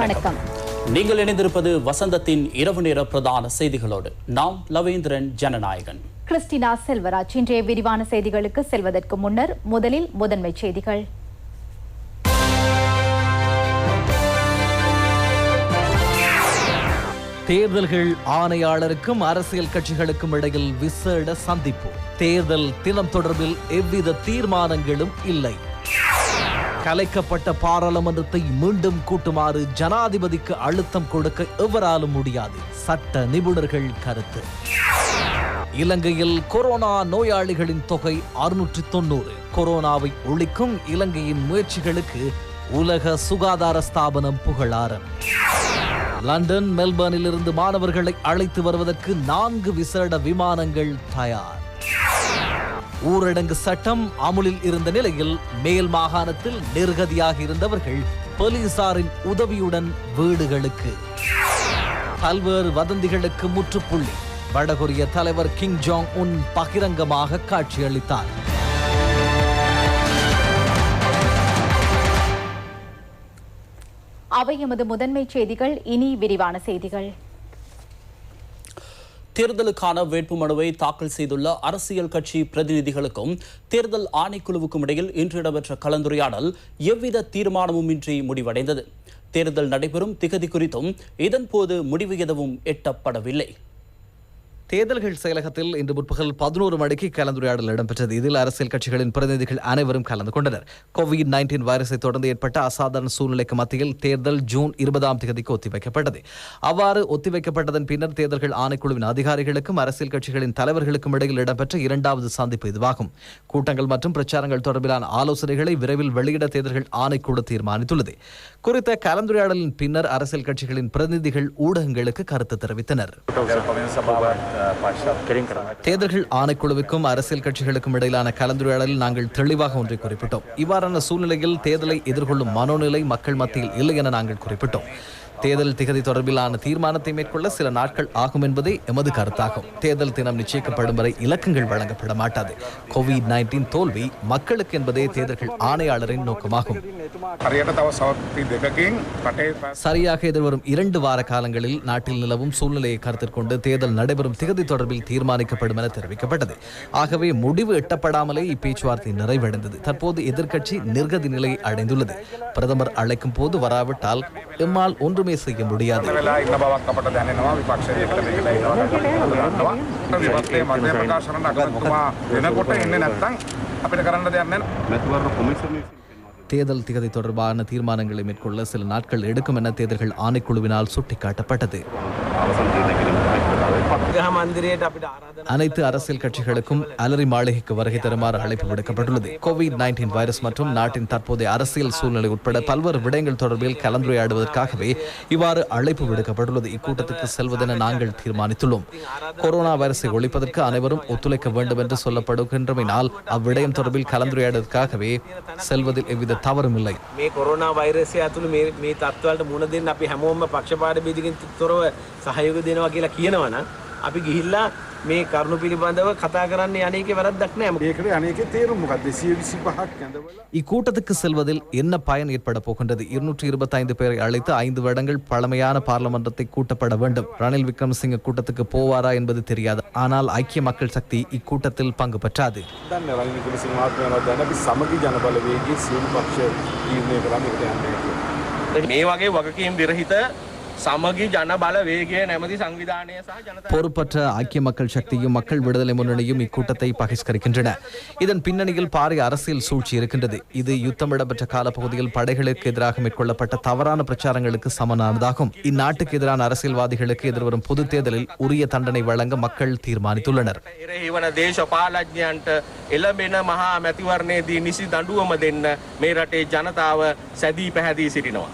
வணக்கம். நீங்கள் இணைந்திருப்பது வசந்தத்தின் இரவு நேர பிரதான செய்திகளோடு. நாம் லவேந்திரன் ஜனநாயகன், கிறிஸ்டினா செல்வராஜ். இன்றைய விரிவான செய்திகளுக்கு செல்வதற்கு முன்னர் முதலில் முதன்மை செய்திகள். தேர்தல்கள் ஆணையாளருக்கும் அரசியல் கட்சிகளுக்கும் இடையில் விசேட சந்திப்பு. தேர்தல் தினம் தொடர்பில் எவ்வித தீர்மானங்களும் இல்லை. கலைக்கப்பட்ட பாராளுமன்றத்தை மீண்டும் கூட்டுமாறு ஜனாதிபதிக்கு அழுத்தம் கொடுக்க எவராலும் முடியாது, சட்ட நிபுணர்கள் கருத்து. இலங்கையில் கொரோனா நோயாளிகளின் தொகை 690. கொரோனாவை ஒழிக்கும் இலங்கையின் முயற்சிகளுக்கு உலக சுகாதார ஸ்தாபனம் புகழாரம். லண்டன் மெல்பர்னில் இருந்து மாணவர்களை அழைத்து வருவதற்கு 4 விசேட விமானங்கள் தயார். ஊரடங்கு சட்டம் அமுலில் இருந்த நிலையில் மேல் மாகாணத்தில் நிர்கதியாக இருந்தவர்கள் போலீசாரின் உதவியுடன் வீடுகளுக்கு. பல்வேறு வதந்திகளுக்கு முற்றுப்புள்ளி. வடகொரிய தலைவர் கிம் ஜாங் உன் பகிரங்கமாக காட்சியளித்தார். அவை எமது முதன்மை செய்திகள். இனி விரிவான செய்திகள். தேர்தலுக்கான வேட்புமனுவை தாக்கல் செய்துள்ள அரசியல் கட்சி பிரதிநிதிகளுக்கும் தேர்தல் ஆணைக்குழுவுக்கும் இடையில் இன்று இடம்பெற்ற கலந்துரையாடல் எவ்வித தீர்மானமும் இன்றி முடிவடைந்தது. தேர்தல் நடைபெறும் திகதி குறித்தும் இதன்போது முடிவு எதுவும் எட்டப்படவில்லை. தேர்தல்கள் செயலகத்தில் இன்று முற்பகல் 11 மணிக்கு கலந்துரையாடல் இடம்பெற்றது. இதில் அரசியல் கட்சிகளின் பிரதிநிதிகள் அனைவரும் கலந்து கொண்டனர். கோவிட்-19 வைரஸை தொடர்ந்து ஏற்பட்ட அசாதாரண சூழ்நிலைக்கு மத்தியில் தேர்தல் ஜூன் 20ஆம் தேதிக்கு ஒத்திவைக்கப்பட்டது. அவ்வாறு ஒத்திவைக்கப்பட்டதன் பின்னர் தேர்தல்கள் ஆணைக்குழுவின் அதிகாரிகளுக்கும் அரசியல் கட்சிகளின் தலைவர்களுக்கும் இடையில் இடம்பெற்ற 2வது சந்திப்பு இதுவாகும். கூட்டங்கள் மற்றும் பிரச்சாரங்கள் தொடர்பிலான ஆலோசனைகளை விரைவில் வெளியிட தேர்தல்கள் ஆணைக்குழு தீர்மானித்துள்ளது. குறித்த கலந்துரையாடலின் பின்னர் அரசியல் கட்சிகளின் பிரதிநிதிகள் ஊடகங்களுக்கு கருத்து தெரிவித்தனர். தேர்தல்கள் ஆணைக்குழுவுக்கும் அரசியல் கட்சிகளுக்கும் இடையிலான கலந்துரையாடலில் நாங்கள் தெளிவாக ஒன்றை குறிப்பிட்டோம். இவ்வாறான சூழ்நிலையில் தேர்தலை எதிர்கொள்ளும் மனோநிலை மக்கள் மத்தியில் இல்லை என நாங்கள் குறிப்பிட்டோம். தேர்தல் திகதி தொடர்பிலான தீர்மானத்தை மேற்கொள்ள சில நாட்கள் ஆகும் என்பதே எமது கருத்தாகும். தேர்தல் தினம் நிச்சயிக்கப்படும் வரை இலக்கங்கள் வழங்கப்பட மாட்டாது. கோவிட்-19 தோல்வி மக்களுக்கு என்பதே தேர்தல்கள் ஆணையாளரின் நோக்கமாகும். சரியாக எதிர்வரும் 2 வார காலங்களில் நாட்டில் நிலவும் சூழ்நிலையை கருத்தில் கொண்டு தேர்தல் நடைபெறும் திகதி தொடர்பில் தீர்மானிக்கப்படும் என தெரிவிக்கப்பட்டது. ஆகவே முடிவு எட்டப்படாமலே இப்பேச்சுவார்த்தை நிறைவடைந்தது. தற்போது எதிர்க்கட்சி நிர்கதி நிலையை அடைந்துள்ளது. பிரதமர் அழைக்கும் போது வராவிட்டால் எம்மால் ஒன்றுமே செய்ய முடியாது. தேர்தல் திகதி தொடர்பான தீர்மானங்களை மேற்கொள்ள சில நாட்கள் எடுக்கும் என தேர்தல்கள் ஆணைக்குழுவினால் சுட்டிக்காட்டப்பட்டது. அனைத்து அரசியல் கட்சிகளுக்கும் அலரி மாளிகைக்கு வருகை தருமாறு அழைப்பு விடுக்கப்பட்டுள்ளது. கோவிட்-19 வைரஸ் மற்றும் நாட்டின் தற்போதைய அரசியல் சூழ்நிலை உட்பட பல்வேறு விடயங்கள் தொடர்பில் கலந்துரையாடுவதற்காகவே இவ்வாறு அழைப்பு விடுக்கப்பட்டுள்ளது. இக்கூட்டத்துக்கு செல்வதென நாங்கள் தீர்மானித்துள்ளோம். கொரோனா வைரஸை ஒழிப்பதற்கு அனைவரும் ஒத்துழைக்க வேண்டும் என்று சொல்லப்படுகின்றமையினால் அவ்விடயம் தொடர்பில் கலந்துரையாடுவதற்காகவே செல்வதில் எவ்வித தவறும் இல்லை. අපි ගිහිල්ලා මේ කරුණු පිළිබඳව කතා කරන්න යන්නේකේ වැරද්දක් නැහැ. ඒකේ අනේකේ තේරුම මොකද්ද? 125ක් ඇඳවලා இக்கூட்டத்துக்கு செல்வதில் என்ன பயன் ஏற்பட போகின்றது? 225 பேரை அழைத்து 5 வருடங்கள் பழமையான பார்லமெண்டத்தை கூட்டப்பட வேண்டும். ரணில் விக்ரமசிங்க கூட்டத்துக்கு போவாரா என்பது தெரியாது. ஆனால் ஐக்கிய மக்கள் சக்தி இக்கூட்டத்தில் பங்கு பெற்றாது. ரணில் விக்ரமசிங்க மாத்මයන්වත් දැන් අපි සමගි ජනබලවේගයේ සියලු පක්ෂ තීරණය කරන්න එකට යන්නේ. මේ වගේ වගකීම් විරහිත சமகி ஜனபல வேகிய நமதி சங்விதானய பொறுப்பற்ற ஐக்கிய மக்கள் சக்தியும் மக்கள் விடுதலை முன்னணியும் இக்கூட்டத்தை பகிஷ்கரிக்கின்றன. இதன் பின்னணியில் பாரிய அரசியல் சூழ்ச்சி இருக்கின்றது. இது யுத்தம் இடம்பெற்ற காலப்பகுதியில் படைகளுக்கு எதிராக மேற்கொள்ளப்பட்ட தவறான பிரச்சாரங்களுக்கு சமனானதாகும். இந்நாட்டுக்கு எதிரான அரசியல்வாதிகளுக்கு எதிர்வரும் பொது தேர்தலில் உரிய தண்டனை வழங்க மக்கள் தீர்மானித்துள்ளனர். දේශපාලඥයන්ට එළඹෙන මහා මැතිවරණයේදී නිසි දඬුවම දෙන්න මේ රටේ ජනතාව සැදී පැහැදී සිටිනවා.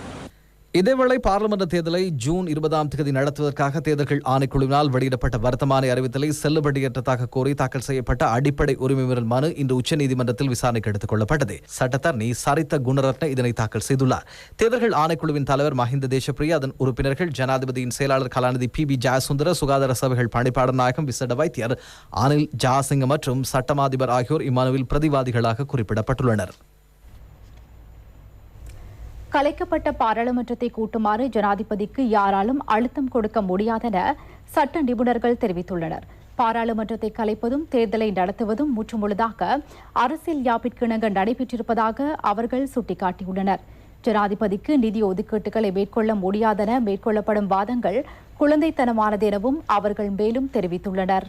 இதேவேளை பார்லிமெண்ட் தேர்தலை ஜூன் 20ஆம் தேதி நடத்துவதற்காக தேர்தல்கள் ஆணைக்குழுவினால் வெளியிடப்பட்ட வர்த்தமானி அறிவித்தலை செல்லுபடியற்றதாக கோரி தாக்கல் செய்யப்பட்ட அடிப்படை உரிமை மீறல் மனு இன்று உச்சநீதிமன்றத்தில் விசாரணைக்கு எடுத்துக் கொள்ளப்பட்டது. சட்டத்தரணி சரித்த குணரத்ன இதனை தாக்கல் செய்துள்ளார். தேர்தல்கள் ஆணைக்குழுவின் தலைவர் மஹிந்த தேசப்பிரிய, அதன் உறுப்பினர்கள் ஜனாதிபதியின் செயலாளர் கலாநிதி PB ஜெயசுந்தர, சுகாதார சபைகள் பணிப்பாளர் நாயகம் விசேட வைத்தியர் அனில் ஜாசிங்க மற்றும் சட்டமாதிபர் ஆகியோர் இம்மனுவில் பிரதிவாதிகளாக குறிப்பிடப்பட்டுள்ளனர். கலைக்கப்பட்ட பாராளுமன்றத்தை கூட்டுமாறு ஜனாதிபதிக்கு யாராலும் அழுத்தம் கொடுக்க முடியாதென சட்ட நிபுணர்கள் தெரிவித்துள்ளனர். பாராளுமன்றத்தை கலைப்பதும் தேர்தலை நடத்துவதும் முற்றுமுழுதாக அரசியல் யாப்பிற்கிணங்க நடைபெற்றிருப்பதாக அவர்கள் சுட்டிக்காட்டியுள்ளனர். ஜனாதிபதிக்கு நிதி ஒதுக்கீட்டுகளை மேற்கொள்ள முடியாதென மேற்கொள்ளப்படும் வாதங்கள் குழந்தைத்தனமானது எனவும் அவர்கள் மேலும் தெரிவித்துள்ளனர்.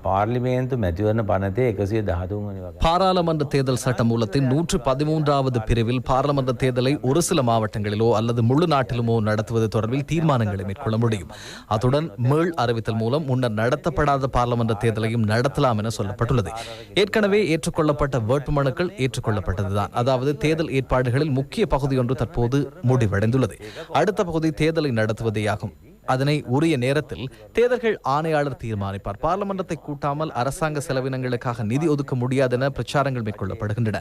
පාර්ලිමේන්තු මැතිවරණ පනතේ 113 වගේ. பாராளுமன்ற தேர்தல் சட்ட மூலத்தின் 113வது பிரிவில் பாராளுமன்ற தேர்தலை ஒரு சில மாவட்டங்களிலோ அல்லது முழு நாட்டிலுமோ நடத்துவது தொடர்பில் தீர்மானங்களை மேற்கொள்ள முடியும். அத்துடன் மீள் அறிவித்தல் மூலம் முன்னர் நடத்தப்படாத பாராளுமன்ற தேர்தலையும் நடத்தலாம் என சொல்லப்பட்டுள்ளது. ஏற்கனவே ஏற்றுக்கொள்ளப்பட்ட வேட்புமனுக்கள் ஏற்றுக்கொள்ளப்பட்டதுதான். அதாவது தேர்தல் ஏற்பாடுகளில் முக்கிய பகுதி ஒன்று தற்போது முடிவடைந்துள்ளது. அடுத்த பகுதி தேர்தலை நடத்துவதேயாகும். அதனை உரிய நேரத்தில் தேர்தல்கள் ஆணையாளர் தீர்மானிப்பார். பார்லிமெண்டத்தை கூட்டாமல் அரசாங்க செலவினங்களுக்காக நிதி ஒதுக்க முடியாது என பிரச்சாரங்கள் மேற்கொள்ளப்படுகின்றன.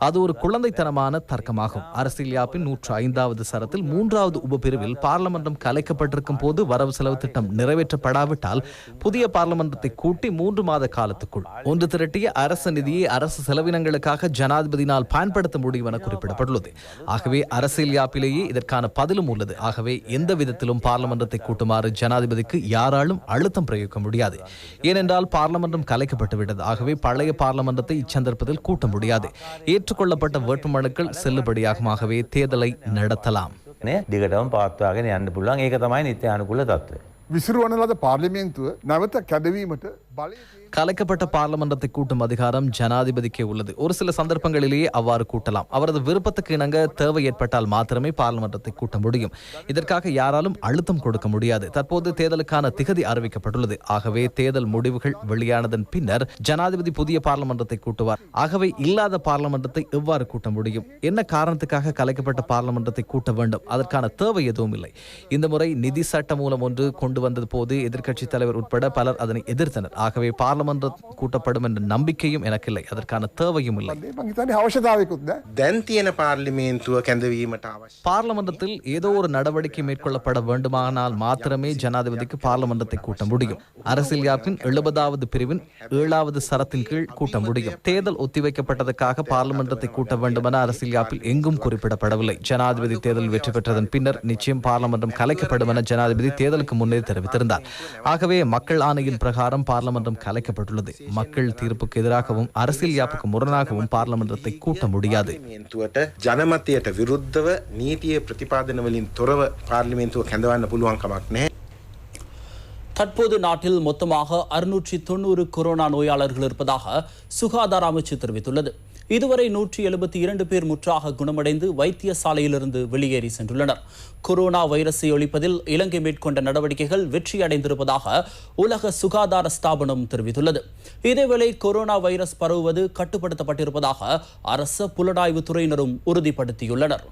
அது ஒரு குழந்தைத்தனமான தர்க்கமாகும். அரசியல் யாப்பின் 105வது சரத்தில் 3வது உபபிரிவில் பார்லிமெண்டம் கலைக்கப்பட்டிருக்கும் போது வரவு செலவு திட்டம் நிறைவேற்றப்படாவிட்டால் புதிய பார்லிமெண்டத்தை கூட்டி 3 மாத காலத்துக்குள் ஒன்று திரட்டிய அரசு நிதியை அரசு செலவினங்களுக்காக ஜனாதிபதியினால் பயன்படுத்த முடியும் என குறிப்பிடப்பட்டுள்ளது. ஆகவே அரசியல் யாப்பிலேயே இதற்கான பதிலும் உள்ளது. ஆகவே எந்த விதத்திலும் பார்லிமெண்டத்தை கூட்டுமாறு ஜனாதிபதிக்கு யாராலும் அழுத்தம் பிரயோகிக்க முடியாது. ஏனென்றால் பார்லிமெண்டம் கலைக்கப்பட்டுவிட்டது. ஆகவே பழைய பார்லிமெண்டத்தை இச்சந்தர்ப்பத்தில் கூட்ட முடியாது. ஏற்றுக்கொள்ளப்பட்ட வேட்புமனுக்கள் செல்லுபடியாகும். ஆகவே தேர்தலை நடத்தலாம். දිගටම පවත්වාගෙන යන්න පුළුවන්. ඒක තමයි නිත්‍ය අනුකූල තත්ත්වය. විසිරුවන ලද පාර්ලිමේන්තුව නැවත කැඩවීමට බලය கலைக்கப்பட்ட பார்லிமெண்டத்தை கூட்டும் அதிகாரம் ஜனாதிபதிக்கே உள்ளது. ஒரு சில சந்தர்ப்பங்களிலேயே அவ்வாறு கூட்டலாம். அவரது விருப்பத்துக்கு இணங்க தேவை ஏற்பட்டால் மாத்திரமே பார்லிமெண்டத்தை கூட்ட முடியும். இதற்காக யாராலும் அழுத்தம் கொடுக்க முடியாது. தற்போது தேர்தலுக்கான திகதி அறிவிக்கப்பட்டுள்ளது. ஆகவே தேர்தல் முடிவுகள் வெளியானதன் பின்னர் ஜனாதிபதி புதிய பார்லிமெண்டத்தை கூட்டுவார். ஆகவே இல்லாத பார்லிமெண்டத்தை எவ்வாறு கூட்ட முடியும்? என்ன காரணத்துக்காக கலைக்கப்பட்ட பார்லிமெண்டத்தை கூட்ட வேண்டும்? அதற்கான தேவை எதுவும் இல்லை. இந்த முறை நிதி சட்ட மூலம் ஒன்று கொண்டு வந்தது போது எதிர்க்கட்சி தலைவர் உட்பட பலர் அதனை எதிர்த்தனர். ஆகவே பார்லிமெண்ட் கூட்டப்படும் என்ற நம்பிக்கையும் எனக்கு இல்லை. அதற்கான தேவையும் இல்லை. பார்லிமெண்டத்தில் ஏதோ ஒரு நடவடிக்கை மேற்கொள்ளப்பட வேண்டுமானால் மாத்திரமே ஜனாதிபதிக்கு பார்லிமெண்டத்தை கூட்ட முடியும். அரசியல் யாப்பின் 70வது பிரிவின் 7வது சரத்தின் கீழ் கூட்ட முடியும். தேர்தல் ஒத்திவைக்கப்பட்டதற்காக பார்லிமெண்டத்தை கூட்ட வேண்டும் என அரசியல் யாப்பில் எங்கும் குறிப்பிடப்படவில்லை. ஜனாதிபதி தேர்தல் வெற்றி பெற்றதன் பின்னர் நிச்சயம் பார்லிமெண்டம் கலைக்கப்படும் என ஜனாதிபதி தேர்தலுக்கு முன்னே தெரிவித்திருந்தார். ஆகவே மக்கள் ஆணையின் பிரகாரம் பார்லிமெண்டம் கலைக்கப்பட்டுள்ளது. மக்கள் தீர்ப்புக்கு எதிராகவும் அரசியல் யாப்புக்கு முரணாகவும் பார்லிமெண்டத்தை கூட்ட முடியாது. ජනමතයට විරුද්ධව නීතිය ප්‍රතිපාදන වලින් තොරව පාර්ලිමේන්තුව කැඳවන්න පුළුවන් කමක් නැහැ. தற்போது நாட்டில் மொத்தமாக 690 கொரோனா நோயாளர்கள் இருப்பதாக சுகாதார அமைச்சு தெரிவித்துள்ளது. இதுவரை 172 பேர் முற்றாக குணமடைந்து வைத்தியசாலையிலிருந்து வெளியேறி சென்றுள்ளனர். கொரோனா வைரஸை ஒழிப்பதில் இலங்கை மேற்கொண்ட நடவடிக்கைகள் வெற்றியடைந்திருப்பதாக உலக சுகாதார ஸ்தாபனம் தெரிவித்துள்ளது. இதேவேளை கொரோனா வைரஸ் பரவுவது கட்டுப்படுத்தப்பட்டிருப்பதாக அரசு புலனாய்வு துறையினரும் உறுதிப்படுத்தியுள்ளனர்.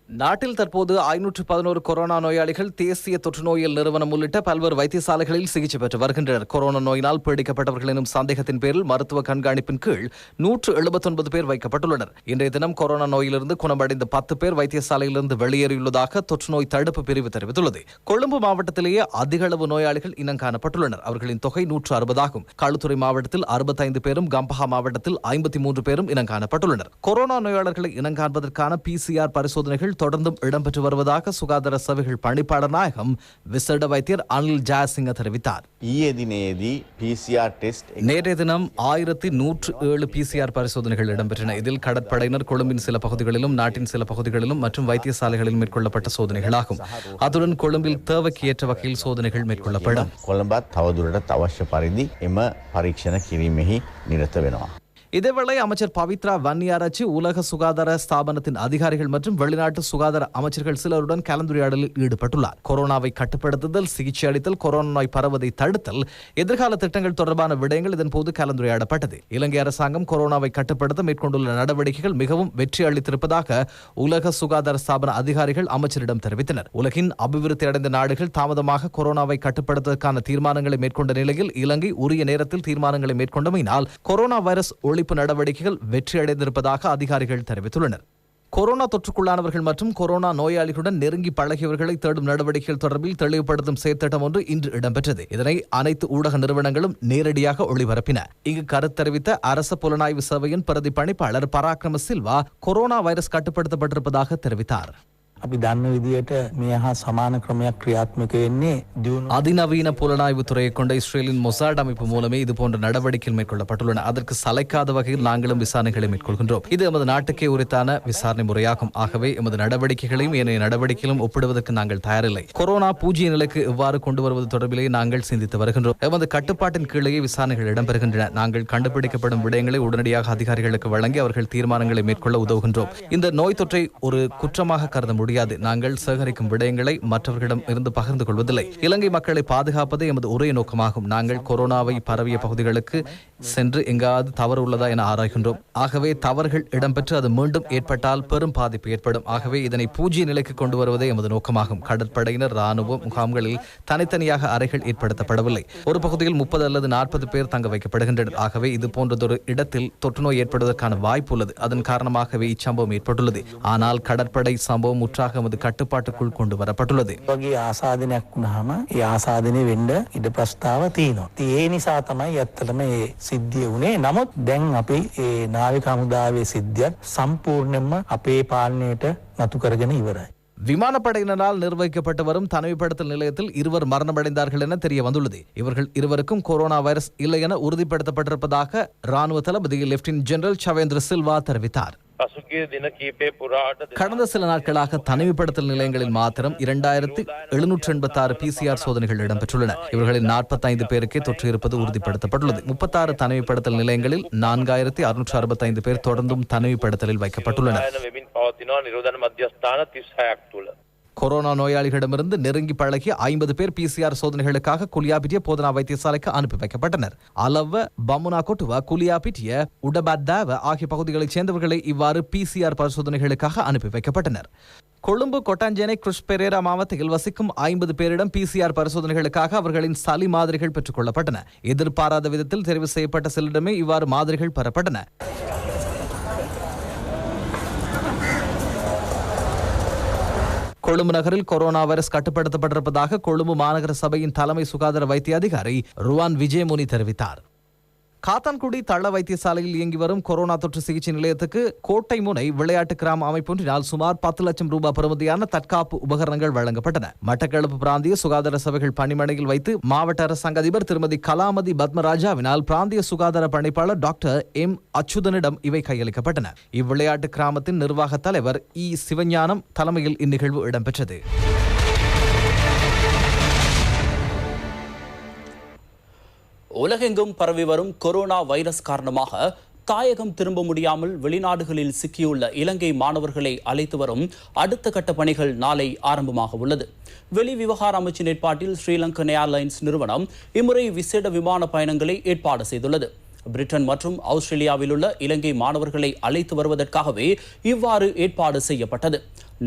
நாட்டில் தற்போது 511 கொரோனா நோயாளிகள் தேசிய தொற்றுநோயியல் நிறுவனம் உள்ளிட்ட பல்வேறு வைத்தியசாலைகளில் சிகிச்சை பெற்று வருகின்றனர். கொரோனா நோயினால் பீடிக்கப்பட்டவர்கள் எனும் சந்தேகத்தின் பேரில் மருத்துவ கண்காணிப்பின் கீழ் 179 பேர் வைக்கப்பட்டுள்ளனர். இன்றைய தினம் கொரோனா நோயிலிருந்து குணமடைந்த 10 பேர் வைத்தியசாலையிலிருந்து வெளியேறியுள்ளதாக தொற்றுநோய் தடுப்பு பிரிவு தெரிவித்துள்ளது. கொழும்பு மாவட்டத்திலேயே அதிக அளவு நோயாளிகள் இனம் காணப்பட்டுள்ளனர். அவர்களின் தொகை 160 ஆகும். களுத்துறை மாவட்டத்தில் 65 பேரும், கம்பஹா மாவட்டத்தில் 53 பேரும் இனம் காணப்பட்டுள்ளனர். கொரோனா நோயாளர்களை இனம் காண்பதற்கான PCR பரிசோதனைகள் தொடர்ந்தும் இடம்பெற்று வருவதாக சுகாதார சேவைகள் பணிப்பாளர் நாயகம் விசேட வைத்தியர் அனில் ஜாயசிங்க தெரிவித்தார். நேற்றைய தினம் 1107 PCR பரிசோதனைகள் இடம்பெற்றன. இதில் கடற்படையினர் கொழும்பின் சில பகுதிகளிலும் நாட்டின் சில பகுதிகளிலும் மற்றும் வைத்தியசாலைகளில் மேற்கொள்ளப்பட்ட சோதனைகளாகும். அதுடன் கொழும்பில் தேவைக்கு ஏற்ற வகையில் சோதனைகள் மேற்கொள்ளப்படும். කොළඹත් තවදුරටත් අවශ්‍ය පරිදි එම පරීක්ෂණ කිරීමෙහි නිරත වෙනවා. இதேவேளை அமைச்சர் பவித்ரா வன்னியாராச்சி உலக சுகாதார ஸ்தாபனத்தின் அதிகாரிகள் மற்றும் வெளிநாட்டு சுகாதார அமைச்சர்கள் சிலருடன் கலந்துரையாடலில் ஈடுபட்டுள்ளார். கொரோனாவை கட்டுப்படுத்துதல், சிகிச்சை அளித்தல், கொரோனா நோய் பரவதை தடுத்தல், எதிர்கால திட்டங்கள் தொடர்பான விடயங்கள் இதன்போது கலந்துரையாடப்பட்டது. இலங்கை அரசாங்கம் கொரோனாவை கட்டுப்படுத்த மேற்கொண்டுள்ள நடவடிக்கைகள் மிகவும் வெற்றி அளித்திருப்பதாக உலக சுகாதார ஸ்தாபன அதிகாரிகள் அமைச்சரிடம் தெரிவித்தனர். உலகின் அபிவிருத்தி அடைந்த நாடுகள் தாமதமாக கொரோனாவை கட்டுப்படுத்துவதற்கான தீர்மானங்களை மேற்கொண்ட நிலையில் இலங்கை உரிய நேரத்தில் தீர்மானங்களை மேற்கொண்டமையினால் கொரோனா வைரஸ் ஒழிப்பு நடவடிக்கைகள் வெற்றியடைந்திருப்பதாக அதிகாரிகள் தெரிவித்துள்ளனர். கொரோனா தொற்றுக்குள்ளானவர்கள் மற்றும் கொரோனா நோயாளிகளுடன் நெருங்கி பழகியவர்களை தேடும் நடவடிக்கைகள் தொடர்பில் தெளிவுபடுத்தும் செயற்திட்டம் ஒன்று இன்று இடம்பெற்றது. இதனை அனைத்து ஊடக நிறுவனங்களும் நேரடியாக ஒளிபரப்பின. இங்கு கருத்தறிவித்த அரச புலனாய்வு சேவையின் பிரதி பணிப்பாளர் பராக்கிரம சில்வா கொரோனா வைரஸ் கட்டுப்படுத்தப்பட்டிருப்பதாக தெரிவித்தார். අපි දන්න විදියට මේ හා සමාන ක්‍රමයක් ක්‍රියාත්මක වෙන්නේ දියුණු அதிநவீன புலனாய்வு துறையை கொண்ட இஸ்ரேலின் மொசாட் அமைப்பு மூலமே இதுபோன்ற நடவடிக்கைகள் மேற்கொள்ளப்பட்டுள்ளன. அதற்கு சளைக்காத வகையில் நாங்களும் விசாரணைகளை மேற்கொள்கின்றோம். இது எமது நாட்டுக்கே உரித்தான விசாரணை முறையாகும். ஆகவே எமது நடவடிக்கைகளையும் ஏனைய நடவடிக்கைகளும் ஒப்பிடுவதற்கு நாங்கள் தயாரில்லை. கொரோனா பூஜ்ய நிலைக்கு எவ்வாறு கொண்டு வருவது தொடர்பிலே நாங்கள் சிந்தித்து வருகின்றோம். எமது கட்டுப்பாட்டின் கீழே விசாரணைகள் இடம்பெறுகின்றன. நாங்கள் கண்டுபிடிக்கப்படும் விடயங்களை உடனடியாக அதிகாரிகளுக்கு வழங்கி அவர்கள் தீர்மானங்களை மேற்கொள்ள உதவுகின்றோம். இந்த நோய் தொற்றை ஒரு குற்றமாக கருத முடியாது. நாங்கள் சேகரிக்கும் விடயங்களை மற்றவர்களிடம் இருந்து பகிர்ந்து கொள்வதில்லை. இலங்கை மக்களை பாதுகாப்பதே எமது ஒரே நோக்கமாகும். நாங்கள் கொரோனாவை பரவிய பகுதிகளுக்கு சென்று எங்காவது தவறு உள்ளதா என ஆராய்கின்றோம். ஆகவே தவறுகள் இடம்பெற்று அது மீண்டும் ஏற்பட்டால் பெரும் பாதிப்பு ஏற்படும். ஆகவே இதனை பூஜ்ய நிலைக்கு கொண்டு வருவதே எமது நோக்கமாகும். கடற்படையினர் ராணுவ முகாம்களில் தனித்தனியாக அறைகள் ஏற்படுத்தப்படவில்லை. ஒரு பகுதியில் 30 அல்லது 40 பேர் தங்க வைக்கப்படுகின்றனர். ஆகவே இது போன்றதொரு இடத்தில் தொற்றுநோய் ஏற்படுவதற்கான வாய்ப்பு உள்ளது. அதன் காரணமாகவே இச்சம்பவம் ஏற்பட்டுள்ளது. ஆனால் கடற்படை சம்பவம் முற்றாக எமது கட்டுப்பாட்டுக்குள் கொண்டு வரப்பட்டுள்ளது. වගේ ආසාදනයක් වුණාම ඒ ආසාදනය වෙන්න ඉඩ ප්‍රස්තාව තියෙනවා. ඒ නිසා තමයි ඇත්තටම මේ සිද්ධිය වුණේ. නමුත් දැන් අපි ඒ නාවික හමුදාවේ සිද්ධියත් සම්පූර්ණයෙන්ම අපේ පාලනයට නතු කරගෙන ඉවරයි. விமானப்படையினரால் நிர்வகிக்கப்பட்டு வரும் தனிமைப்படுத்தல் நிலையத்தில் 2 மரணமடைந்தார்கள் என தெரிய வந்துள்ளது. இவர்கள் 2 கொரோனா வைரஸ் இல்லை என உறுதிப்படுத்தப்பட்டிருப்பதாக ராணுவ தளபதி லெப்டினன்ட் ஜெனரல் சவேந்திர சில்வா தெரிவித்தார். கடந்த சில நாட்களாக தனிமைப்படுத்தல் நிலையங்களில் மாத்திரம் 2786 PCR சோதனைகள் இடம்பெற்றுள்ளன. இவர்களில் 45 பேருக்கே தொற்று இருப்பது உறுதிப்படுத்தப்பட்டுள்ளது. 36 தனிமைப்படுத்தல் நிலையங்களில் 4665 பேர் தொடர்ந்தும் தனிமைப்படுத்தலில் வைக்கப்பட்டுள்ளனர். கொரோனா நோயாளிகளிடமிருந்து நெருங்கி பழகிய 50 பேர் PCR சோதனைகளுக்காக குலியாபிட்டிய போதனா வைத்தியசாலைக்கு அனுப்பி வைக்கப்பட்டனர். அலவ, பமுனா கொட்டுவா, குலியாபிட்டிய, உடபத்தாவ ஆகிய பகுதிகளைச் சேர்ந்தவர்களை இவ்வாறு PCR பரிசோதனைகளுக்காக அனுப்பி வைக்கப்பட்டனர். கொழும்பு, கொட்டாஞ்சேனை, கிறிஸ் பெரேரா மாவட்டத்தில் வசிக்கும் 50 பேரிடம் PCR பரிசோதனைகளுக்காக அவர்களின் சளி மாதிரிகள் பெற்றுக் கொள்ளப்பட்டன. எதிர்பாராத விதத்தில் தெரிவு செய்யப்பட்ட சிலரிடமே இவ்வாறு மாதிரிகள் பெறப்பட்டன. கொழும்பு நகரில் கொரோனா வைரஸ் கட்டுப்படுத்தப்பட்டிருப்பதாக கொழும்பு மாநகர சபையின் தலைமை சுகாதார வைத்திய அதிகாரி ருவான் விஜயமுனி தெரிவித்தார். காத்தான்குடி தள வைத்தியசாலையில் இயங்கி வரும் கொரோனா தொற்று சிகிச்சை நிலையத்துக்கு கோட்டை முனை விளையாட்டு கிராம அமைப்பொன்றினால் சுமார் 10 லட்சம் ரூபாய் பெறுமதியான தற்காப்பு உபகரணங்கள் வழங்கப்பட்டன. மட்டக்களப்பு பிராந்திய சுகாதார சபைகள் பணிமனையில் வைத்து மாவட்ட அரசாங்க அதிபர் திருமதி கலாமதி பத்மராஜாவினால் பிராந்திய சுகாதார பணிப்பாளர் டாக்டர் எம் அச்சுதனிடம் இவை கையளிக்கப்பட்டன. இவ்விளையாட்டு கிராமத்தின் நிர்வாக தலைவர் இ சிவஞானம் தலைமையில் இந்நிகழ்வு இடம்பெற்றது. உலகெங்கும் பரவி வரும் கொரோனா வைரஸ் காரணமாக தாயகம் திரும்ப முடியாமல் வெளிநாடுகளில் சிக்கியுள்ள இலங்கை மாணவர்களை அழைத்து வரும் அடுத்த கட்ட பணிகள் நாளை ஆரம்பமாக உள்ளது. வெளி விவகார அமைச்சின் ஏற்பாட்டில் ஸ்ரீலங்கன் ஏர்லைன்ஸ் நிறுவனம் இம்முறை விசேட விமான பயணங்களை ஏற்பாடு செய்துள்ளது. பிரிட்டன் மற்றும் ஆஸ்திரேலியாவில் உள்ள இலங்கை மாணவர்களை அழைத்து வருவதற்காகவே இவ்வாறு ஏற்பாடு செய்யப்பட்டது.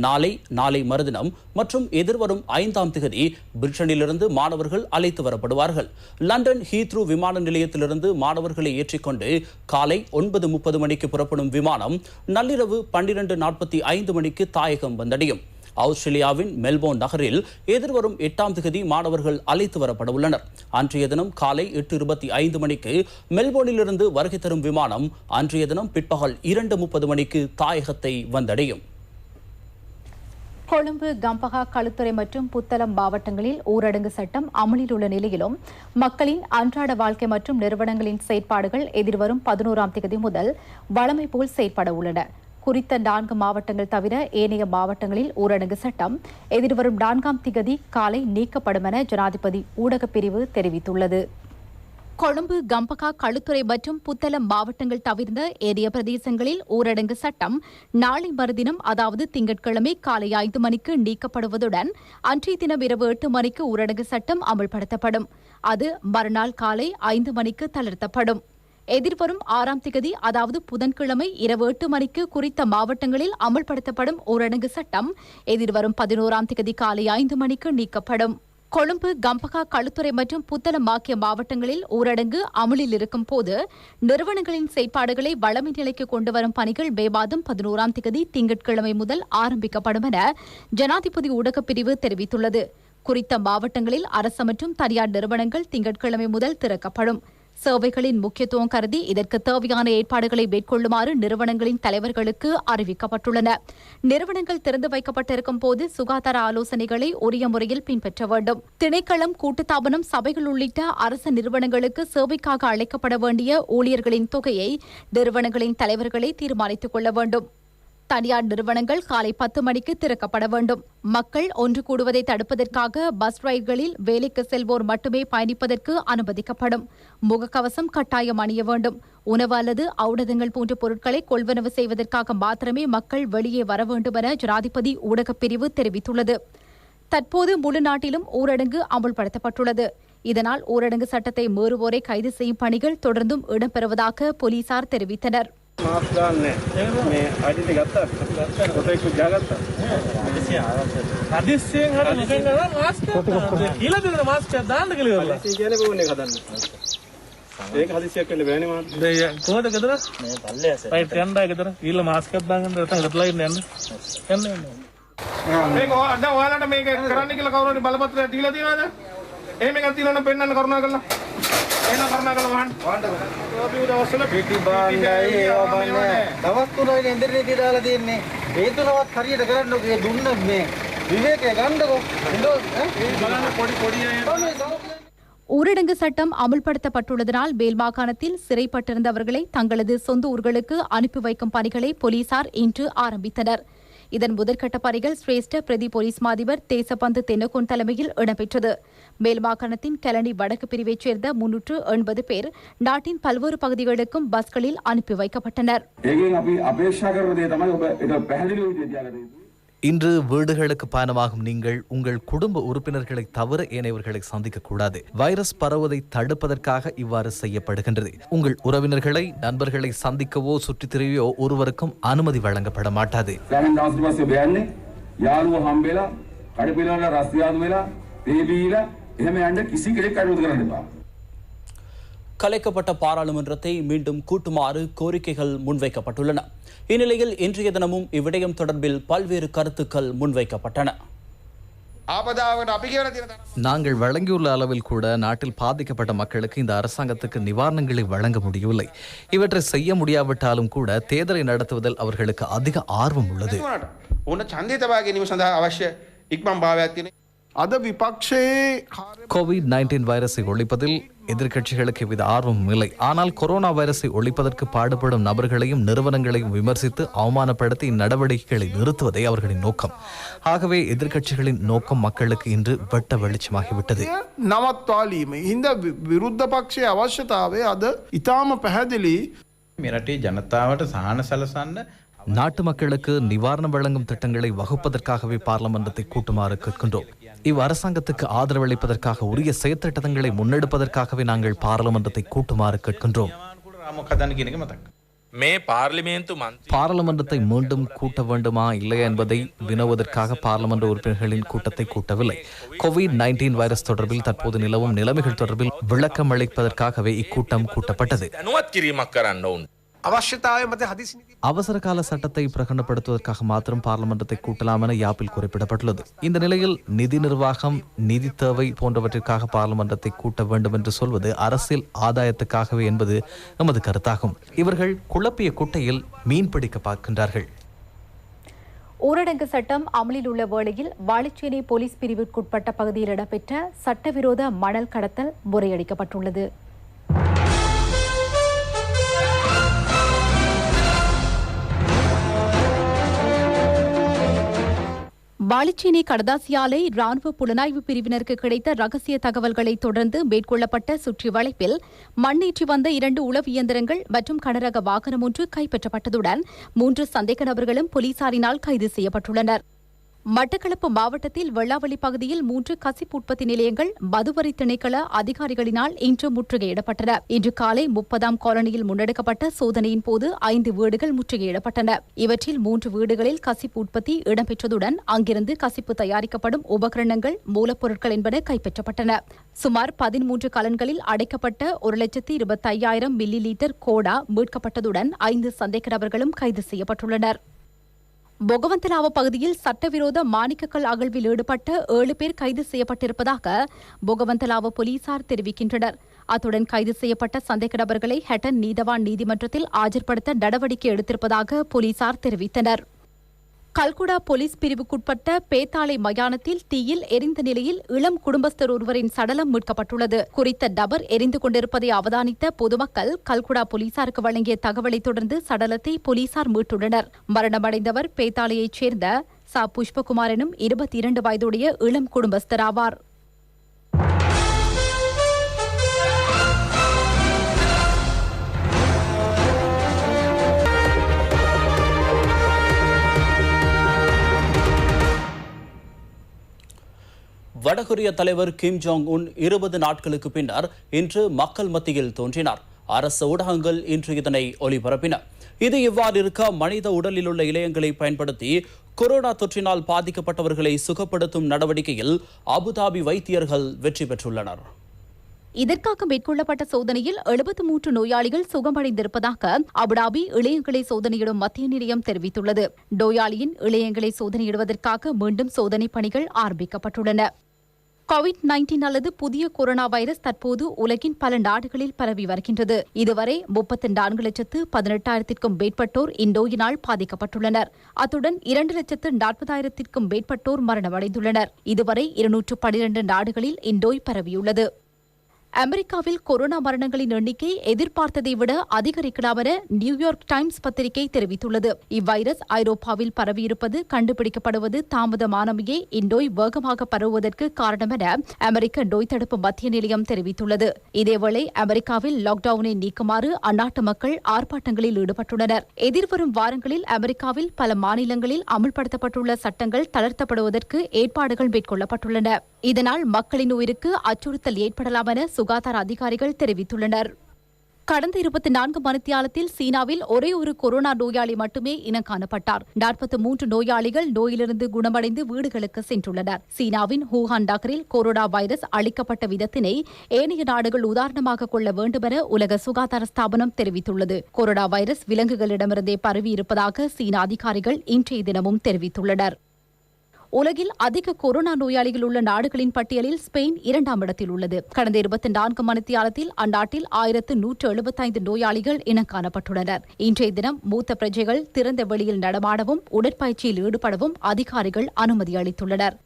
நாளை மறுதினம் மற்றும் எதிர்வரும் 5ஆம் தேதி பிரிட்டனிலிருந்து மாணவர்கள் அழைத்து வரப்படுவார்கள். லண்டன் ஹீத்ரூ விமான நிலையத்திலிருந்து மாணவர்களை ஏற்றிக்கொண்டு காலை 9:30 மணிக்கு புறப்படும் விமானம் நள்ளிரவு 12:45 மணிக்கு தாயகம் வந்தடையும். ஆஸ்திரேலியாவின் மெல்போர்ன் நகரில் எதிர்வரும் 8ஆம் தேதி மாணவர்கள் அழைத்து வரப்பட உள்ளனர். அன்றைய தினம் காலை 8:25 மணிக்கு மெல்போர்னிலிருந்து வருகை தரும் விமானம் அன்றைய தினம் பிற்பகல் 2:30 மணிக்கு தாயகத்தை வந்தடையும். கொழும்பு, கம்பஹா, களுத்துறை மற்றும் புத்தளம் மாவட்டங்களில் ஊரடங்கு சட்டம் அமலில் உள்ள நிலையிலும் மக்களின் அன்றாட வாழ்க்கை மற்றும் நிறுவனங்களின் செயற்பாடுகள் எதிர்வரும் 11ஆம் தேதி முதல் வழமை போல் செயற்பட உள்ளன. குறித்த 4 மாவட்டங்கள் தவிர ஏனைய மாவட்டங்களில் ஊரடங்கு சட்டம் எதிர்வரும் 4ஆம் தேதி காலை நீக்கப்படும் என ஜனாதிபதி ஊடகப் பிரிவு தெரிவித்துள்ளது. கொழும்பு, கம்பகா, களுத்துறை மற்றும் புத்தளம் மாவட்டங்கள் தவிர்ந்த ஏனைய பிரதேசங்களில் ஊரடங்கு சட்டம் நாளை மறுதினம் அதாவது திங்கட்கிழமை காலை 5 மணிக்கு நீக்கப்படுவதுடன் அன்றைய தினம் இரவு 8 மணிக்கு ஊரடங்கு சட்டம் அமல்படுத்தப்படும். அது மறுநாள் காலை 5 மணிக்கு தளர்த்தப்படும். எதிர்வரும் 6ஆம் தேதி அதாவது புதன்கிழமை இரவு 8 மணிக்கு குறித்த மாவட்டங்களில் அமல்படுத்தப்படும் ஊரடங்கு சட்டம் எதிர்வரும் 11ஆம் தேதி காலை 5 மணிக்கு நீக்கப்படும். கொழும்பு, கம்பகா, களுத்துறை மற்றும் புத்தளம் ஆகிய மாவட்டங்களில் ஊரடங்கு அமலில் இருக்கும் போது நிறுவனங்களின் செயற்பாடுகளை வழமை நிலைக்கு கொண்டுவரும் பணிகள் மே மாதம் 11ஆம் தேதி திங்கட்கிழமை முதல் ஆரம்பிக்கப்படும் என ஜனாதிபதி ஊடகப் பிரிவு தெரிவித்துள்ளது. குறித்த மாவட்டங்களில் அரசு மற்றும் தனியார் நிறுவனங்கள் திங்கட்கிழமை முதல் திறக்கப்படும். சேவைகளின் முக்கியத்துவம் கருதி இதற்கு தேவையான ஏற்பாடுகளை மேற்கொள்ளுமாறு நிறுவனங்களின் தலைவர்களுக்கு அறிவிக்கப்பட்டுள்ளன. நிறுவனங்கள் திறந்து வைக்கப்பட்டிருக்கும் போது சுகாதார ஆலோசனைகளை உரிய முறையில் பின்பற்ற வேண்டும். திணைக்களம், கூட்டுத்தாபனம், சபைகள் உள்ளிட்ட அரசு நிறுவனங்களுக்கு சேவைக்காக அழைக்கப்பட வேண்டிய ஊழியர்களின் தொகையை நிறுவனங்களின் தலைவர்களை தீர்மானித்துக் கொள்ள வேண்டும். தனியார் நிறுவனங்கள் காலை 10 மணிக்கு திறக்கப்பட வேண்டும். மக்கள் ஒன்று கூடுவதை தடுப்பதற்காக பஸ் ரயில்களில் வேலைக்கு செல்வோர் மட்டுமே பயணிப்பதற்கு அனுமதிக்கப்படும். முகக்கவசம் கட்டாயம் அணிய வேண்டும். உணவு அல்லது ஔடதங்கள் போன்ற பொருட்களை கொள்வனவு செய்வதற்காக மாத்திரமே மக்கள் வெளியே வர வேண்டும் என ஜனாதிபதி ஊடகப் பிரிவு தெரிவித்துள்ளது. தற்போது முழு நாட்டிலும் ஊரடங்கு அமுல்படுத்தப்பட்டுள்ளது. இதனால் ஊரடங்கு சட்டத்தை மீறுவோரை கைது செய்யும் பணிகள் தொடர்ந்தும் இடம்பெறுவதாக போலீசார் தெரிவித்தனர். ஊரடங்கு சட்டம் அமுல்படுத்தப்பட்டுள்ளதனால் மேல் மாகாணத்தில் சிறைப்பட்டிருந்தவர்களை தங்களது சொந்த ஊர்களுக்கு அனுப்பி வைக்கும் பணிகளை போலீசார் இன்று ஆரம்பித்தனர். இதன் முதற்கட்ட பணிகள் சிரேஷ்ட பிரதி போலீஸ் மாதிபர் தேசபந்து தென்னகோன் தலைமையில் இடம்பெற்றது. மேல் மாகாணத்தின் கெலனி வடக்கு பிரிவைச் சேர்ந்த 380 பேர் நாட்டின் பல்வேறு பகுதிகளுக்கும் பஸ்களில் அனுப்பி வைக்கப்பட்டனர். இன்று வீடுகளுக்கு பயணமாகும் நீங்கள் உங்கள் குடும்ப உறுப்பினர்களை தவிர ஏனையவர்களை சந்திக்கக்கூடாது. வைரஸ் பரவுவதை தடுப்பதற்காக இவ்வாறு செய்யப்படுகின்றது. உங்கள் உறவினர்களை, நண்பர்களை சந்திக்கவோ சுற்றித் திரியவோ ஒருவருக்கும் அனுமதி வழங்கப்பட மாட்டாது. கலைக்கப்பட்ட பாராளுமன்றத்தை மீண்டும் கூட்டுமாறு கோரிக்கைகள் முன்வைக்கப்பட்டுள்ளன. இந்நிலையில் இன்றைய தினமும் இவ்விடயம் தொடர்பில் பல்வேறு கருத்துக்கள் முன்வைக்கப்பட்டன. நாங்கள் வழங்கியுள்ள அளவில் கூட நாட்டில் பாதிக்கப்பட்ட மக்களுக்கு இந்த அரசாங்கத்துக்கு நிவாரணங்களை வழங்க முடியவில்லை. இவற்றை செய்ய முடியாவிட்டாலும் கூட தேர்தலை நடத்துவதில் அவர்களுக்கு அதிக ஆர்வம் உள்ளது. COVID-19 வைரஸை ஒழிப்பதில் எதிர்க்கட்சிகளுக்கு எவ்வித ஆர்வமும் இல்லை. ஆனால் கொரோனா வைரஸை ஒழிப்பதற்கு பாடுபடும் நபர்களையும் நிறுவனங்களையும் விமர்சித்து அவமானப்படுத்தி இந்நடவடிக்கைகளை நிறுத்துவதே அவர்களின் நோக்கம். ஆகவே எதிர்க்கட்சிகளின் நோக்கம் மக்களுக்கு இன்று வெட்ட வெளிச்சமாகிவிட்டது. இந்த விருத்த பக்ஷ அவசியතාවය අද ඉතාම පැහැදිලි. මෙරටේ ජනතාවට සහන සලසන්න நாட்டு மக்களுக்கு நிவாரணம் வழங்கும் திட்டங்களை வகுப்பதற்காகவே பார்லமெண்டத்தை கூட்டுமாறு கேட்கின்றோம். அரசாங்கத்துக்கு ஆதரவளிப்பதற்காக உரிய செயற்திட்டங்களை முன்னெடுப்பதற்காகவே நாங்கள் பார்லமெண்டத்தை கூட்டுமாறு கேட்கின்றோம். பார்லமெண்டத்தை மீண்டும் கூட்ட வேண்டுமா இல்லையா என்பதை வினவுவதற்காக பார்லமெண்ட் உறுப்பினர்களின் கூட்டத்தை கூட்டவில்லை. COVID-19 வைரஸ் தொடர்பில் தற்போது நிலவும் நிலைமைகள் தொடர்பில் விளக்கம் அளிப்பதற்காகவே இக்கூட்டம் கூட்டப்பட்டது. அவசர கால சட்டத்தை பிரகடனப்படுத்துவதற்காக மாத்திரம் பார்லமெண்டத்தை கூட்டலாம் என யாப்பில் குறிப்பிடப்பட்டுள்ளது. இந்த நிலையில் நிதி நிர்வாகம், நிதி தேவை போன்றவற்றிற்காக பார்லமெண்டத்தை கூட்ட வேண்டும் என்று சொல்வது அரசியல் ஆதாயத்துக்காகவே என்பது நமது கருத்தாகும். இவர்கள் குழப்பிய குட்டையில் மீன் பிடிக்க பார்க்கின்றார்கள். ஊரடங்கு சட்டம் அமலில் உள்ள வேளையில் வாழைச்சேனை போலீஸ் பிரிவிற்குட்பட்ட பகுதியில் இடம்பெற்ற சட்டவிரோத மணல் கடத்தல் முறையடிக்கப்பட்டுள்ளது. வாழைச்சேனை கடதாசியாலை ராணுவ புலனாய்வு பிரிவினருக்கு கிடைத்த ரகசிய தகவல்களை தொடர்ந்து மேற்கொள்ளப்பட்ட சுற்றி வளைப்பில் மண்ணேற்றி வந்த 2 உளவு இயந்திரங்கள் மற்றும் கனரக வாகனம் ஒன்று கைப்பற்றப்பட்டதுடன் 3 சந்தேக நபர்களும் போலீசாரினால் கைது செய்யப்பட்டுள்ளனர். மட்டக்களப்பு மாவட்டத்தில் வெள்ளாவளி பகுதியில் 3 கசிப்பு உற்பத்தி நிலையங்கள் மதுவரி திணைக்கள அதிகாரிகளினால் இன்று முற்றுகையிடப்பட்டன. இன்று காலை 30ஆம் காலனியில் முன்னெடுக்கப்பட்ட சோதனையின் போது 5 வீடுகள் முற்றுகையிடப்பட்டன. இவற்றில் 3 வீடுகளில் கசிப்பு உற்பத்தி இடம்பெற்றதுடன் அங்கிருந்து கசிப்பு தயாரிக்கப்படும் உபகரணங்கள், மூலப்பொருட்கள் என்பன கைப்பற்றப்பட்டன. சுமார் 13 கலன்களில் அடைக்கப்பட்ட 1,25,000 மில்லி லீட்டர் கோடா மீட்கப்பட்டதுடன் 5 சந்தேக நபர்களும் கைது செய்யப்பட்டுள்ளனர். பொகவந்தலாவ பகுதியில் சட்டவிரோத மாணிக்கக்கல் அகழ்வில் ஈடுபட்ட 7 பேர் கைது செய்யப்பட்டிருப்பதாக பொகவந்தலாவ போலீசார் தெரிவிக்கின்றனர். அத்துடன் கைது செய்யப்பட்ட சந்தேக நபர்களை ஹட்டன் நீதவான் நீதிமன்றத்தில் ஆஜர்படுத்த நடவடிக்கை எடுத்திருப்பதாக போலீசார் தெரிவித்தனர். கல்குடா போலீஸ் பிரிவுக்குட்பட்ட பேத்தாளை மயானத்தில் தீயில் எரிந்த நிலையில் இளம் குடும்பஸ்தர் ஒருவரின் சடலம் மீட்கப்பட்டுள்ளது. குறித்த டபர் எரிந்து கொண்டிருப்பதை அவதானித்த பொதுமக்கள் கல்குடா போலீசாருக்கு வழங்கிய தகவலை தொடர்ந்து சடலத்தை போலீசார் மீட்டுள்ளனர். மரணமடைந்தவர் பேத்தாளையைச் சேர்ந்த ச. புஷ்பகுமார் எனும் 22 வயதுடைய இளம் குடும்பஸ்தர் ஆவார். வடகொரிய தலைவர் கிம் ஜாங் உன் 20 நாட்களுக்கு பின்னர் இன்று மக்கள் மத்தியில் தோன்றினார். அரசு ஊடகங்கள் இன்று இதனை ஒளிபரப்பின. இது இவ்வாறு இருக்க மனித உடலில் உள்ள இழையங்களை பயன்படுத்தி கொரோனா தொற்றினால் பாதிக்கப்பட்டவர்களை சுகப்படுத்தும் நடவடிக்கையில் அபுதாபி வைத்தியர்கள் வெற்றி பெற்றுள்ளனர். இதற்காக மேற்கொள்ளப்பட்ட சோதனையில் 73 நோயாளிகள் சுகமடைந்திருப்பதாக அபுதாபி இளையங்களை சோதனையிடும் மத்திய நிலையம் தெரிவித்துள்ளது. நோயாளியின் இளையங்களை சோதனையிடுவதற்காக மீண்டும் சோதனை பணிகள் ஆரம்பிக்கப்பட்டுள்ளன. COVID-19 அல்லது புதிய கொரோனா வைரஸ் தற்போது உலகின் பல நாடுகளில் பரவி வருகின்றது. இதுவரை 34,18,000க்கும் மேற்பட்டோர் இந்நோயினால் பாதிக்கப்பட்டுள்ளனர். அத்துடன் 2,40,000க்கும் மேற்பட்டோர் மரணமடைந்துள்ளனர். இதுவரை 212 நாடுகளில் இந்நோய் பரவியுள்ளது. அமெரிக்காவில் கொரோனா மரணங்களின் எண்ணிக்கை எதிர்பார்த்ததை விட அதிகரிக்கலாம் என நியூயார்க் டைம்ஸ் பத்திரிகை தெரிவித்துள்ளது. இவ்வைரஸ் ஐரோப்பாவில் பரவியிருப்பது கண்டுபிடிக்கப்படுவது தாமதமானமையே இந்நோய் வேகமாக பரவுவதற்கு காரணம் என அமெரிக்க நோய் தடுப்பு மத்திய நிலையம் தெரிவித்துள்ளது. இதேவேளை அமெரிக்காவில் லாக்டவுனை நீக்குமாறு அந்நாட்டு மக்கள் ஆர்ப்பாட்டங்களில் ஈடுபட்டுள்ளனர். எதிர்வரும் வாரங்களில் அமெரிக்காவில் பல மாநிலங்களில் அமுல்படுத்தப்பட்டுள்ள சட்டங்கள் தளர்த்தப்படுவதற்கு ஏற்பாடுகள் மேற்கொள்ளப்பட்டுள்ளன. இதனால் மக்களின் உயிருக்கு அச்சுறுத்தல் ஏற்படலாம் என சுகாதார அதிகாரிகள் தெரிவித்துள்ளனர். கடந்த 24 மணித்தியாலத்தில் சீனாவில் ஒரே ஒரு கொரோனா நோயாளி மட்டுமே இனம் காணப்பட்டார். 43 நோயாளிகள் நோயிலிருந்து குணமடைந்து வீடுகளுக்கு சென்றுள்ளனர். சீனாவின் ஹூஹான் நகரில் கொரோனா வைரஸ் அளிக்கப்பட்ட விதத்தினை ஏனைய நாடுகள் உதாரணமாக கொள்ள வேண்டும் என உலக சுகாதார ஸ்தாபனம் தெரிவித்துள்ளது. கொரோனா வைரஸ் விலங்குகளிடமிருந்தே பரவியிருப்பதாக சீன அதிகாரிகள் இன்றைய தினமும் தெரிவித்துள்ளனர். உலகில் அதிக கொரோனா நோயாளிகள் உள்ள நாடுகளின் பட்டியலில் ஸ்பெயின் 2ஆம் இடத்தில் உள்ளது. கடந்த 24 மணித்தியாலத்தில் அந்நாட்டில் 1,175 நோயாளிகள் இனம் காணப்பட்டுள்ளனர். இன்றைய தினம் மூத்த பிரஜைகள் திறந்த வெளியில் நடமாடவும் உடற்பயிற்சியில் ஈடுபடவும் அதிகாரிகள் அனுமதி அளித்துள்ளனர்.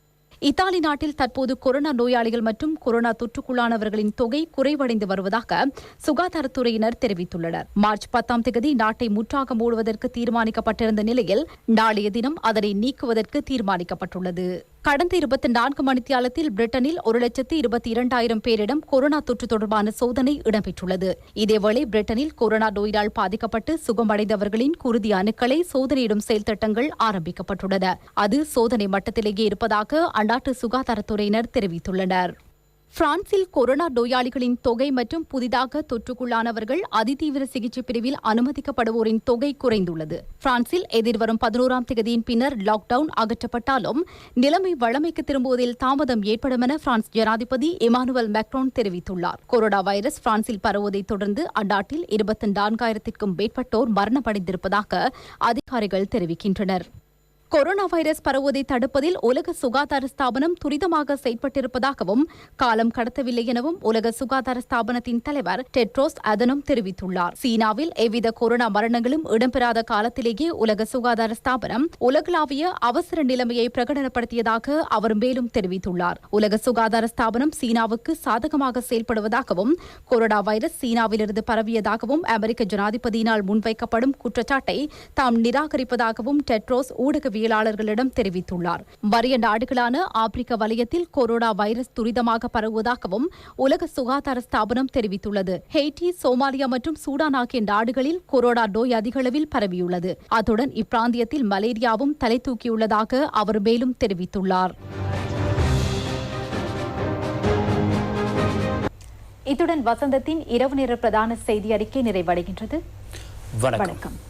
இத்தாலி நாட்டில் தற்போது கொரோனா நோயாளிகள் மற்றும் கொரோனா தொற்றுக்குள்ளானவர்களின் தொகை குறைவடைந்து வருவதாக சுகாதாரத்துறையினர் தெரிவித்துள்ளனர். மார்ச் 10ஆம் தேதி நாட்டை முற்றாக மூடுவதற்கு தீர்மானிக்கப்பட்டிருந்த நிலையில் நாளைய தினம் அதனை நீக்குவதற்கு தீர்மானிக்கப்பட்டுள்ளது. கடந்த 24 மணித்தியாலத்தில் பிரிட்டனில் 1,22,000 பேரிடம் கொரோனா தொற்று தொடர்பான சோதனை இடம்பெற்றுள்ளது. இதேவேளை பிரிட்டனில் கொரோனா நோயினால் பாதிக்கப்பட்டு சுகமடைந்தவர்களின் குருதி அணுக்களை சோதனையிடும் செயல்திட்டங்கள் ஆரம்பிக்கப்பட்டுள்ளன. அது சோதனை மட்டத்திலேயே இருப்பதாக அந்நாட்டு சுகாதாரத்துறையினர் தெரிவித்துள்ளனர். பிரான்சில் கொரோனா நோயாளிகளின் தொகை மற்றும் புதிதாக தொற்றுக்குள்ளானவர்கள் அதிதீவிர சிகிச்சை பிரிவில் அனுமதிக்கப்படுவோரின் தொகை குறைந்துள்ளது. பிரான்சில் எதிர்வரும் 11ஆம் தேதியின் பின்னர் லாக்டவுன் அகற்றப்பட்டாலும் நிலைமை வழமைக்கு திரும்புவதில் தாமதம் ஏற்படும் என பிரான்ஸ் ஜனாதிபதி இமானுவேல் மேக்ரோன் தெரிவித்துள்ளார். கொரோனா வைரஸ் பிரான்சில் பரவுவதைத் தொடர்ந்து அந்நாட்டில் 24,000க்கும் மேற்பட்டோர் மரணமடைந்திருப்பதாக அதிகாரிகள் தெரிவிக்கின்றனர். கொரோனா வைரஸ் பரவுவதை தடுப்பதில் உலக சுகாதார ஸ்தாபனம் துரிதமாக செயற்பட்டிருப்பதாகவும் காலம் கடத்தவில்லை எனவும் உலக சுகாதார ஸ்தாபனத்தின் தலைவர் டெட்ரோஸ் அதனம் தெரிவித்துள்ளார். சீனாவில் எவ்வித கொரோனா மரணங்களும் இடம்பெறாத காலத்திலேயே உலக சுகாதார ஸ்தாபனம் உலகளாவிய அவசர நிலைமையை பிரகடனப்படுத்தியதாக அவர் மேலும் தெரிவித்துள்ளார். உலக சுகாதார ஸ்தாபனம் சீனாவுக்கு சாதகமாக செயல்படுவதாகவும் கொரோனா வைரஸ் சீனாவிலிருந்து பரவியதாகவும் அமெரிக்க ஜனாதிபதியினால் முன்வைக்கப்படும் குற்றச்சாட்டை தாம் நிராகரிப்பதாகவும் டெட்ரோஸ் ஊடகவியலாளர் ஊடகவியலாளர்களிடம் தெரிவித்துள்ளார். வறிய நாடுகளான ஆப்பிரிக்க வலயத்தில் கொரோனா வைரஸ் துரிதமாக பரவுவதாகவும் உலக சுகாதார ஸ்தாபனம் தெரிவித்துள்ளது. ஹெய்டி, சோமாலியா மற்றும் சூடான் ஆகிய நாடுகளில் கொரோனா நோய் அதிகளவில் பரவியுள்ளது. அத்துடன் இப்பிராந்தியத்தில் மலேரியாவும் தலை தூக்கியுள்ளதாக அவர் மேலும் தெரிவித்துள்ளார். இத்துடன் வசந்தத்தின் இரவு நேர பிரதான செய்தி அறிக்கை நிறைவடைகின்றது. வணக்கம்.